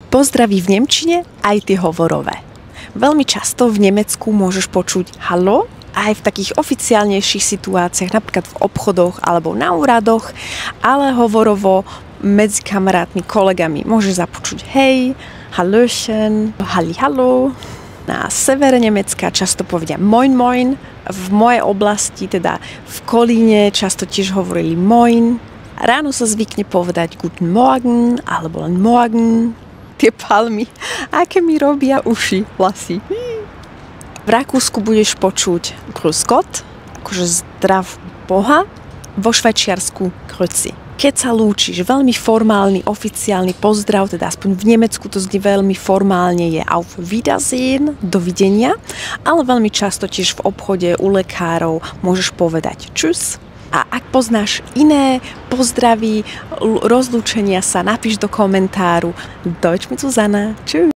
Pozdraví v nemčine aj tie hovorové. Veľmi často v Nemecku môžeš počuť hallo aj v takých oficiálnejších situáciách, napríklad v obchodoch alebo na úradoch, ale hovorovo medzi kamarátmi, kolegami môžeš započuť hej, hallöchen, halli hallo. Na severe Nemecka často povedia moin moin, v mojej oblasti, teda v Kolíne, často tiež hovorili moin. Ráno sa zvykne povedať guten Morgen alebo len morgen. Tie palmy, aké mi robia uši, vlasy. V Rakúsku budeš počuť grüß Gott, akože zdrav Boha, vo Švajčiarsku grüezi. Keď sa lúčiš, veľmi formálny, oficiálny pozdrav, teda aspoň v Nemecku to znie veľmi formálne, je auf Wiedersehen, dovidenia, ale veľmi často tiež v obchode u lekárov môžeš povedať tschüss. A ak poznáš iné pozdravy, rozlúčenia sa, napíš do komentáru. Deutsch mit Susanna. Tschüss.